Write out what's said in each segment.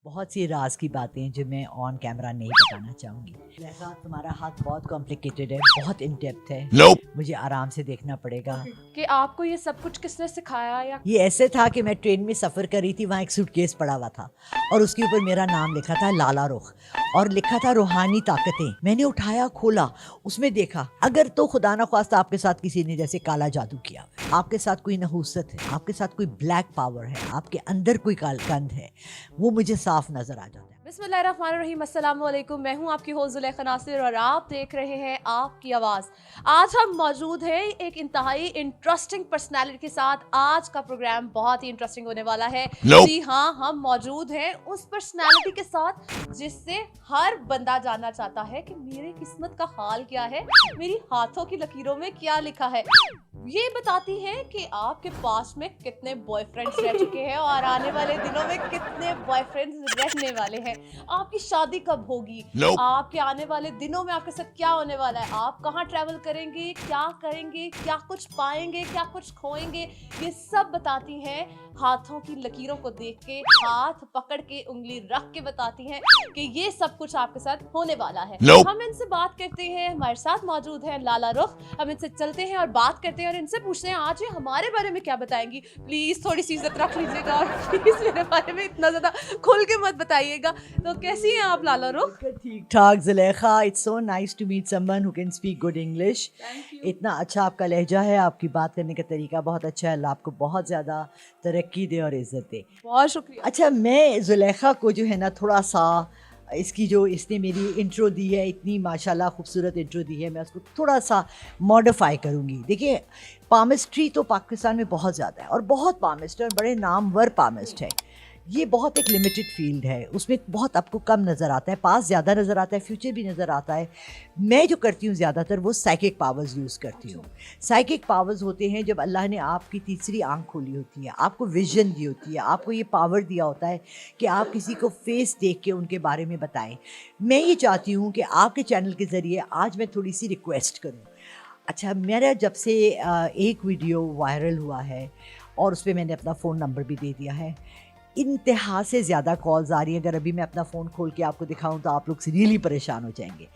बहुत सी राज की बातें जो मैं ऑन कैमरा नहीं बताना चाहूँगी। जैसा तुम्हारा हाथ बहुत कॉम्प्लिकेटेड है, बहुत इन डेप्थ है। मुझे आराम से देखना पड़ेगा। कि आपको ये सब कुछ किसने सिखाया या ये ऐसे था कि मैं ट्रेन में सफ़र कर रही थी, वहाँ एक सूटकेस पड़ा हुआ था और उसके ऊपर मेरा नाम लिखा था लाला रुख और लिखा था रूहानी ताकतें। मैंने उठाया, खोला, उसमें देखा अगर तो खुदा न ख्वास्ता आपके साथ किसी ने जैसे काला जादू किया, आपके साथ कोई नहूसत है, आपके साथ कोई ब्लैक पावर है, आपके अंदर कोई गंध है, वो मुझे साफ नजर आ जाता है। बिस्मिल्लाहिर्रहमानिर्रहीम, अस्सलाम वालेकुम। मैं हूं आपकी होस्ट ज़ुलेखा नासिर और आप देख रहे हैं आपकी आवाज़। आज हम मौजूद हैं एक इंतहाई इंटरेस्टिंग पर्सनालिटी के साथ। आज का प्रोग्राम बहुत ही इंटरेस्टिंग होने वाला है। जी हाँ, हम मौजूद हैं उस पर्सनालिटी के साथ जिससे हर बंदा जानना चाहता है कि मेरी किस्मत का हाल क्या है, मेरी हाथों की लकीरों में क्या लिखा है। ये बताती हैं कि आपके पास में कितने बॉयफ्रेंड्स रह चुके हैं और आने वाले दिनों में कितने बॉयफ्रेंड्स रहने वाले हैं। आपकी शादी कब होगी, आपके आने वाले दिनों में आपके साथ क्या होने वाला है, आप कहाँ ट्रैवल करेंगे, क्या करेंगे, क्या कुछ पाएंगे, क्या कुछ खोएंगे, ये सब बताती हैं। हाथों की लकीरों को देख के, हाथ पकड़ के, उंगली रख के बताती हैं कि ये सब कुछ आपके साथ होने वाला है। हम इनसे बात करते हैं। हमारे साथ मौजूद है लाला रुख। हम इनसे चलते हैं और बात करते हैं और इनसे पूछते हैं आज ये हमारे बारे में क्या बताएंगी। प्लीज थोड़ी सी इज्जत रख लीजिएगा और प्लीज मेरे बारे में इतना ज्यादा खुल के मत बताइएगा। तो कैसी हैं आप लाला रुख? ठीक ठाक Zulekha, it's so nice to meet someone who can speak good English. इतना अच्छा आपका लहजा है, आपकी बात करने का तरीका बहुत अच्छा है। अल्लाह आपको बहुत ज़्यादा तरक्की दे और इज़्ज़त दे। बहुत शुक्रिया। अच्छा, मैं ज़ुलेखा को जो है ना थोड़ा सा इसकी जो इसने मेरी इंट्रो दी है, इतनी माशाल्लाह खूबसूरत इंट्रो दी है, मैं उसको थोड़ा सा मॉडिफाई करूँगी। देखिए, पामिस्ट्री तो पाकिस्तान में बहुत ज़्यादा है और बहुत पामिस्ट है और बड़े नामवर पामिस्ट है। ये बहुत एक लिमिटेड फील्ड है, उसमें बहुत आपको कम नज़र आता है, पास ज़्यादा नज़र आता है, फ्यूचर भी नज़र आता है। मैं जो करती हूँ ज़्यादातर वो साइकिक पावर्स यूज़ करती हूँ। साइकिक पावर्स होते हैं जब अल्लाह ने आपकी तीसरी आंख खोली होती है, आपको विजन दी होती है, आपको ये पावर दिया होता है कि आप किसी को फेस देख के उनके बारे में बताएं। मैं ये चाहती हूँ कि आपके चैनल के ज़रिए आज मैं थोड़ी सी रिक्वेस्ट करूँ। अच्छा, मेरा जब से एक वीडियो वायरल हुआ है और उस पर मैंने अपना फ़ोन नंबर भी दे दिया है, इंतहा से ज़्यादा कॉल्स आ रही है। अगर अभी मैं अपना फ़ोन खोल के आपको दिखाऊं तो आप लोग रियली परेशान हो जाएंगे।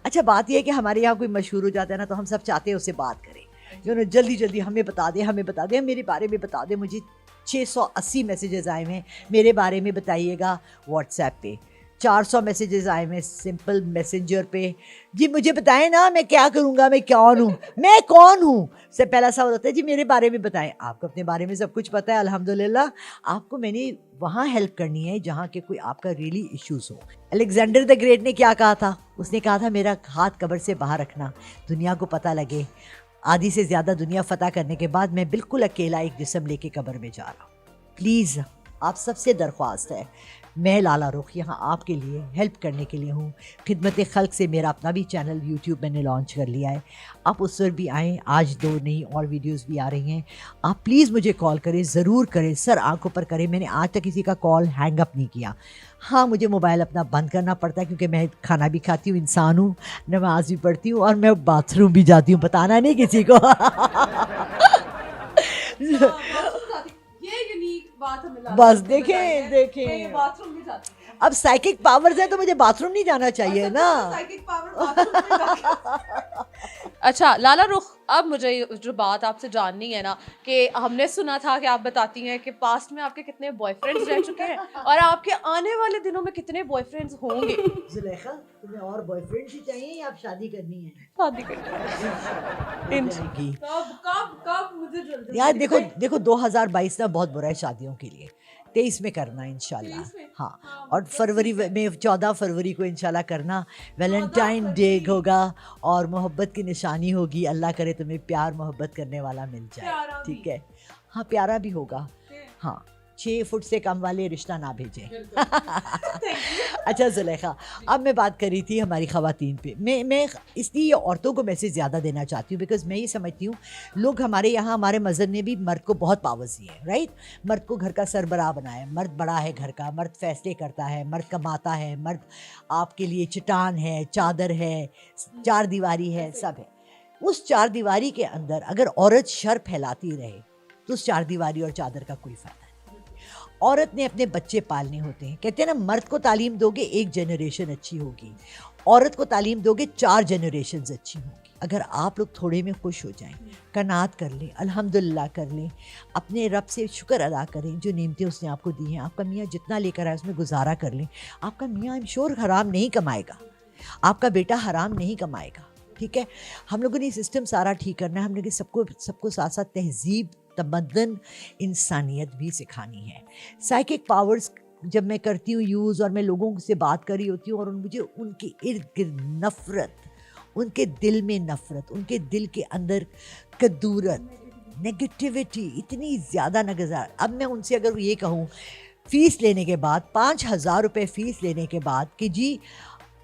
अच्छा, बात यह है कि हमारे यहाँ कोई मशहूर हो जाता है ना, तो हम सब चाहते हैं उससे बात करें, जो ना जल्दी जल्दी हमें बता दें, हमें बता दें, मेरे बारे में बता दें। मुझे 680 मैसेजेस आए हैं, मेरे बारे में बताइएगा व्हाट्सएप पे। 400 मैसेजेस आए हैं सिंपल मैसेंजर पे, जी मुझे बताएं ना मैं क्या करूँगा, मैं कौन हूँ, मैं कौन हूँ। से पहला सवाल होता है जी मेरे बारे में बताएं। आपको अपने बारे में सब कुछ पता है अल्हम्दुलिल्लाह। आपको मैंने वहाँ हेल्प करनी है जहाँ के कोई आपका रियली इश्यूज हो। अलेक्जेंडर द ग्रेट ने क्या कहा था? उसने कहा था मेरा हाथ कब्र से बाहर रखना, दुनिया को पता लगे। आधी से ज़्यादा दुनिया फतह करने के बाद मैं बिल्कुल अकेला एक जिस्म लेके कब्र में जा रहा हूँ। प्लीज़ आप सबसे दरख्वास्त है, मैं लाला रुख यहाँ आपके लिए हेल्प करने के लिए हूँ। खिदमत खल्क से मेरा अपना भी चैनल यूट्यूब मैंने लॉन्च कर लिया है, आप उस पर भी आएँ। आज 2 नई और वीडियोस भी आ रही हैं। आप प्लीज़ मुझे कॉल करें, ज़रूर करें, सर आंखों पर करें। मैंने आज तक किसी का कॉल हैंग अप नहीं किया। हाँ, मुझे मोबाइल अपना बंद करना पड़ता है क्योंकि मैं खाना भी खाती हूँ, इंसान हूँ, नमाज भी पढ़ती हूँ और मैं बाथरूम भी जाती हूँ, बताना नहीं किसी को। बस देखें देखें, बाथरूम भी जाती है। अब साइकिक पावर्स है तो मुझे बाथरूम नहीं जाना चाहिए ना। Psychic power. अच्छा लाला रुख, अब मुझे जो बात आपसे जाननी है ना, कि हमने सुना था कि आप बताती हैं कि पास्ट में आपके कितने बॉयफ्रेंड्स रह चुके हैं और आपके आने वाले दिनों में कितने बॉयफ्रेंड्स होंगे। जुलेखा, तुम्हें और बॉयफ्रेंड ही चाहिए या आप शादी करनी है? शादी करनी जाएगी। कब कब कब मुझे जल्दी यार देखो देखो, 2022 ना बहुत बुरा है शादियों के लिए। 23 में करना इंशाल्लाह। 23 में? हाँ, और फरवरी में 14 फरवरी को इंशाल्लाह करना। वैलेंटाइन डे होगा और मोहब्बत की निशानी होगी। अल्लाह करे तुम्हें प्यार मोहब्बत करने वाला मिल जाए, ठीक है? हाँ, प्यारा भी होगा। हाँ, 6 फुट से कम वाले रिश्ता ना भेजें। अच्छा जुलेखा, अब मैं बात कर रही थी हमारी ख़वातीन पे। मैं इसलिए औरतों को मैसेज ज़्यादा देना चाहती हूँ बिकॉज़ मैं ये समझती हूँ लोग हमारे यहाँ, हमारे मज़हब ने भी मर्द को बहुत पावर्स दी है, राइट? मर्द को घर का सरबराह बनाया, मर्द बड़ा है घर का, मर्द फैसले करता है, मर्द कमाता है, मर्द आपके लिए चट्टान है, चादर है, चार दीवारी है, सब है। उस चार दीवारी के अंदर अगर औरत शर फैलाती रहे तो उस चार दीवारी और चादर का कोई फ़ायदा नहीं। औरत ने अपने बच्चे पालने होते हैं। कहते हैं ना, मर्द को तालीम दोगे एक जनरेशन अच्छी होगी, औरत को तालीम दोगे 4 जनरेशन अच्छी होगी। अगर आप लोग थोड़े में खुश हो जाएं, कनात कर लें, अल्हम्दुलिल्लाह कर लें, अपने रब से शुक्र अदा करें जो नेमतें उसने आपको दी हैं, आपका मियाँ जितना लेकर आए उसमें गुजारा कर लें, आपका मियाँ आई एम श्योर हराम नहीं कमाएगा, आपका बेटा हराम नहीं कमाएगा। ठीक है, हम लोगों ने ये सिस्टम सारा ठीक करना है। हमने कि सबको साथ साथ तहजीब, तमद्दन, इंसानियत भी सिखानी है। साइकिक पावर्स जब मैं करती हूँ यूज़, और मैं लोगों से बात कर रही होती हूँ और मुझे उनके इर्द गिर्द नफ़रत, उनके दिल में नफ़रत, उनके दिल के अंदर कदूरत, नेगेटिविटी इतनी ज़्यादा नजर। अब मैं उनसे अगर ये कहूँ फ़ीस लेने के बाद, 5,000 रुपये फ़ीस लेने के बाद कि जी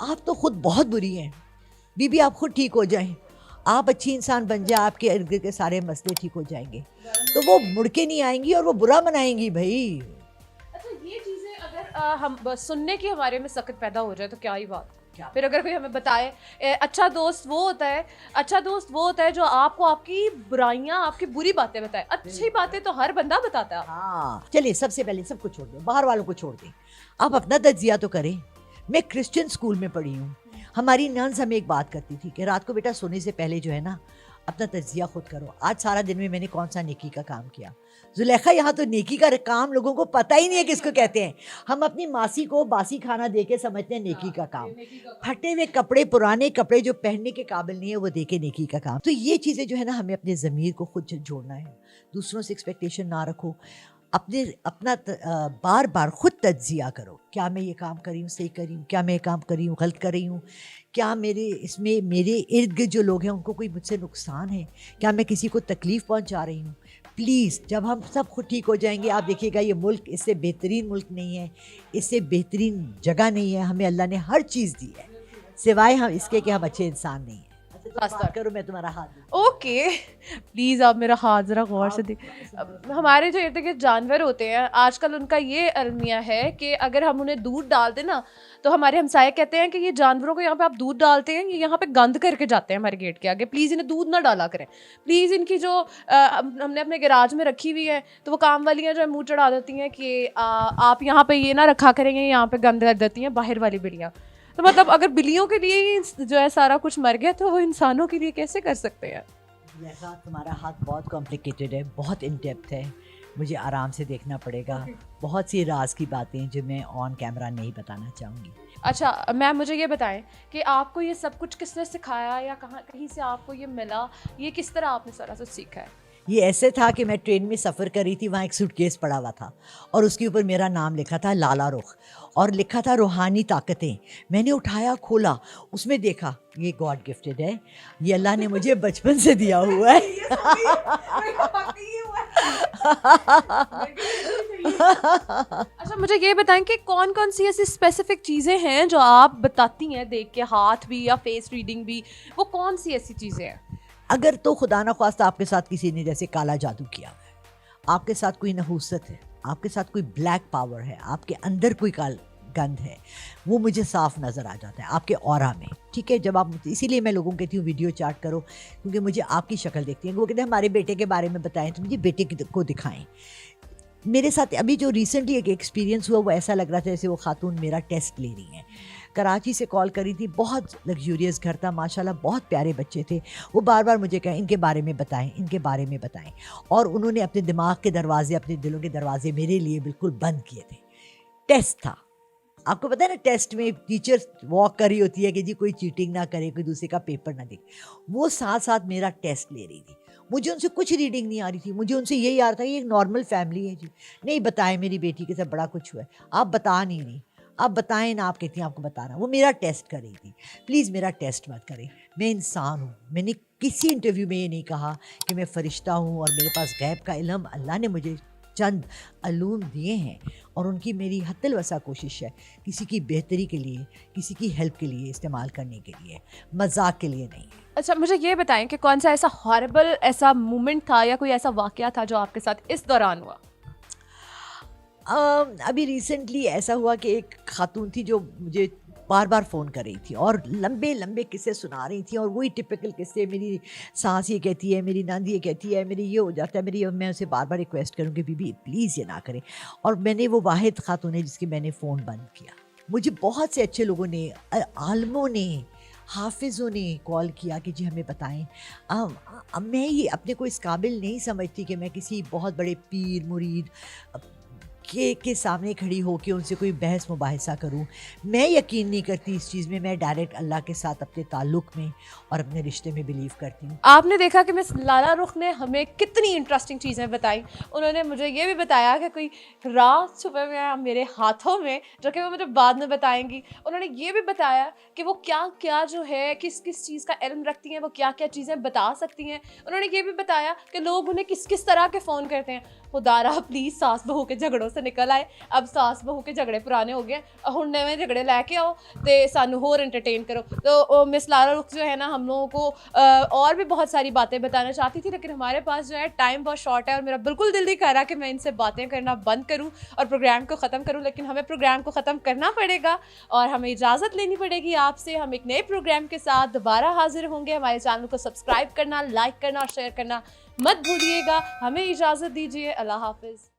आप तो ख़ुद बहुत बुरी हैं, बीबी आप खुद ठीक हो जाएं, आप अच्छी इंसान बन जाए, आपके इर्द गिर्द के सारे मसले ठीक हो जाएंगे, तो वो मुड़ के नहीं आएंगी और वो बुरा मनाएंगी भाई। अच्छा, ये चीज़ें अगर हम बस सुनने की हमारे में सकत पैदा हो जाए तो क्या ही बात। क्या? फिर अगर कोई हमें बताए अच्छा दोस्त वो होता है, अच्छा दोस्त वो होता है जो आपको आपकी बुराइयां, आपकी बुरी बातें बताए। अच्छी बातें तो हर बंदा बताता है। हाँ, चलिए सबसे पहले सबको छोड़ दें, बाहर वालों को छोड़ दें, आप अपना तज्जिया तो करें। मैं क्रिश्चियन स्कूल में पढ़ी हूँ, हमारी नन्स हमें एक बात करती थी कि रात को बेटा सोने से पहले जो है ना, अपना तज्जिया खुद करो। आज सारा दिन में मैंने कौन सा नेकी का काम किया। जुलेखा, यहाँ तो नेकी का काम लोगों को पता ही नहीं है किसको कहते हैं। हम अपनी मासी को बासी खाना दे के समझते हैं नेकी का काम। फटे हुए कपड़े, पुराने कपड़े जो पहनने के काबिल नहीं है, वो दे के नेकी का काम। तो ये चीज़ें जो है ना, हमें अपने ज़मीर को खुद जोड़ना है। दूसरों से एक्सपेक्टेशन ना रखो, अपना बार बार खुद तज्जिया करो। क्या मैं ये काम कर रही हूँ सही कर रही हूँ, क्या मैं ये काम कर रही हूँ गलत कर रही हूँ, क्या मेरे इर्द गिर्द जो लोग हैं उनको कोई मुझसे नुकसान है, क्या मैं किसी को तकलीफ़ पहुँचा रही हूँ। प्लीज़, जब हम सब खुद ठीक हो जाएंगे, आप देखिएगा ये मुल्क इससे बेहतरीन मुल्क नहीं है, इससे बेहतरीन जगह नहीं है। हमें अल्लाह ने हर चीज़ दी है, सिवाय हम इसके कि हम अच्छे इंसान नहीं हैं। बात करो, मैं तुम्हारा हाथ। ओके, प्लीज़ आप मेरा हाथ ज़रा गौर से देख। हमारे जो इर्द गिर्द जानवर होते हैं आजकल, उनका ये अलमिया है कि अगर हम उन्हें दूध डाल दें ना, तो हमारे हमसाये कहते हैं कि ये जानवरों को यहाँ पे आप दूध डालते हैं, ये यहाँ पे गंद करके जाते हैं हमारे गेट के आगे, प्लीज़ इन्हें दूध ना डाला करें। प्लीज़ इनकी जो हमने अपने गैराज में रखी हुई है, तो वो काम वालियाँ जो है मुँह चढ़ा देती हैं कि आप यहाँ पे ये ना रखा करेंगे, यहाँ पे गंद कर देती हैं बाहर वाली बिल्लियाँ। तो मतलब अगर बिल्लियों के लिए ही जो है सारा कुछ मर गया, तो वो इंसानों के लिए कैसे कर सकते हैं? तुम्हारा हाथ बहुत कॉम्प्लिकेटेड है, बहुत इन डेप्थ है, मुझे आराम से देखना पड़ेगा। बहुत सी राज की बातें जो मैं ऑन कैमरा नहीं बताना चाहूँगी। अच्छा मैम, मुझे ये बताएं कि आपको ये सब कुछ किसने सिखाया, या कहीं से आपको ये मिला, ये किस तरह आपने सारा कुछ सीखा है? ये ऐसे था कि मैं ट्रेन में सफ़र कर रही थी, वहाँ एक सूटकेस पड़ा हुआ था और उसके ऊपर मेरा नाम लिखा था लाला रुख, और लिखा था रूहानी ताकतें। मैंने उठाया, खोला, उसमें देखा ये गॉड गिफ्टेड है, ये अल्लाह ने मुझे बचपन से दिया हुआ है। अच्छा मुझे ये बताएं कि कौन कौन सी ऐसी स्पेसिफिक चीज़ें हैं जो आप बताती हैं देख के, हाथ भी या फेस रीडिंग भी, वो कौन सी ऐसी चीज़ें हैं? अगर तो खुदा न ख्वास्ता आपके साथ किसी ने जैसे काला जादू किया है, आपके साथ कोई नहूसत है, आपके साथ कोई ब्लैक पावर है, आपके अंदर कोई गंध है, वो मुझे साफ नज़र आ जाता है आपके ऑरा में। ठीक है, जब आप, इसीलिए मैं लोगों को कहती हूँ वीडियो चाट करो, क्योंकि मुझे आपकी शक्ल देखती है। वो कहते हैं हमारे बेटे के बारे में बताएं, तो मुझे बेटे को दिखाएं। मेरे साथ अभी जो रिसेंटली एक एक्सपीरियंस हुआ, वो ऐसा लग रहा था जैसे वो खातून मेरा टेस्ट ले रही हैं। कराची से कॉल करी थी, बहुत लग्जूरियस घर था माशाल्लाह, बहुत प्यारे बच्चे थे। वो बार बार मुझे कहें इनके बारे में बताएं, इनके बारे में बताएं, और उन्होंने अपने दिमाग के दरवाजे, अपने दिलों के दरवाजे मेरे लिए बिल्कुल बंद किए थे। टेस्ट था, आपको पता है ना, टेस्ट में टीचर वॉक कर रही होती है कि जी कोई चीटिंग ना करे, कोई दूसरे का पेपर ना देखे। वो साथ साथ मेरा टेस्ट ले रही थी। मुझे उनसे कुछ रीडिंग नहीं आ रही थी, मुझे उनसे यही आ रहा था ये एक नॉर्मल फैमिली है जी, नहीं बताएं मेरी बेटी के साथ बड़ा कुछ हुआ है, आप बता नहीं, आप बताएं ना, आप कहती हैं आपको बता रहा। वो मेरा टेस्ट कर रही थी। प्लीज़ मेरा टेस्ट मत करें, मैं इंसान हूँ। मैंने किसी इंटरव्यू में ये नहीं कहा कि मैं फ़रिश्ता हूँ और मेरे पास गैब का इल्म। अल्लाह ने मुझे चंद अलूम दिए हैं और उनकी मेरी हत्तल वसा कोशिश है किसी की बेहतरी के लिए, किसी की हेल्प के लिए इस्तेमाल करने के लिए, मजाक के लिए नहीं। अच्छा मुझे ये बताएं कि कौन सा ऐसा हॉरिबल ऐसा मोमेंट था या कोई ऐसा वाक़या था जो आपके साथ इस दौरान हुआ? अभी रिसेंटली ऐसा हुआ कि एक खातून थी जो मुझे बार बार फ़ोन कर रही थी और लंबे लंबे किस्से सुना रही थी, और वही टिपिकल किस्से, मेरी सास ये कहती है, मेरी नंद ये कहती है, मेरी ये हो जाता है, मेरी, मैं उसे बार बार रिक्वेस्ट करूँगी बीबी प्लीज़ ये ना करें। और मैंने, वो वाहिद खातून है जिसके मैंने फ़ोन बंद किया। मुझे बहुत से अच्छे लोगों ने, आलमों ने, हाफिज़ों ने कॉल किया कि जी हमें बताएं। मैं ये अपने को इस काबिल नहीं समझती कि मैं किसी बहुत बड़े पीर मुरीद के सामने खड़ी होकर उनसे कोई बहस मुबाहिसा करूं। मैं यकीन नहीं करती इस चीज़ में, मैं डायरेक्ट अल्लाह के साथ अपने ताल्लुक़ में और अपने रिश्ते में बिलीव करती हूँ। आपने देखा कि मिस लाला रुख ने हमें कितनी इंटरेस्टिंग चीज़ें बताई। उन्होंने मुझे ये भी बताया कि कोई राज छुपे हुए हैं मेरे हाथों में, जो कि वो मुझे बाद में बताएंगी। उन्होंने ये भी बताया कि वो क्या क्या जो है किस किस चीज़ का इल्म रखती हैं, वो क्या क्या चीज़ें बता सकती हैं। उन्होंने ये भी बताया कि लोग उन्हें किस किस तरह के फ़ोन करते हैं। खुदारा प्लीज़ सास बहू के झगड़ों से निकल आए। अब सास बहू के झगड़े पुराने हो गए, हुण नਵੇਂ झगड़े लैके आओ तो सानू होर एंटरटेन करो। तो मिस लाला रुख जो है ना, हम लोगों को और भी बहुत सारी बातें बताना चाहती थी, लेकिन हमारे पास जो है टाइम बहुत शॉर्ट है और मेरा बिल्कुल दिल नहीं कर रहा कि मैं इनसे बातें करना बंद करूं और प्रोग्राम को ख़त्म करूं। लेकिन हमें प्रोग्राम को ख़त्म करना पड़ेगा और हमें इजाज़त लेनी पड़ेगी आपसे। हम एक नए प्रोग्राम के साथ दोबारा हाजिर होंगे। हमारे चैनल को सब्सक्राइब करना, लाइक करना और शेयर करना मत भूलिएगा। हमें इजाज़त दीजिए। अल्लाह हाफिज़।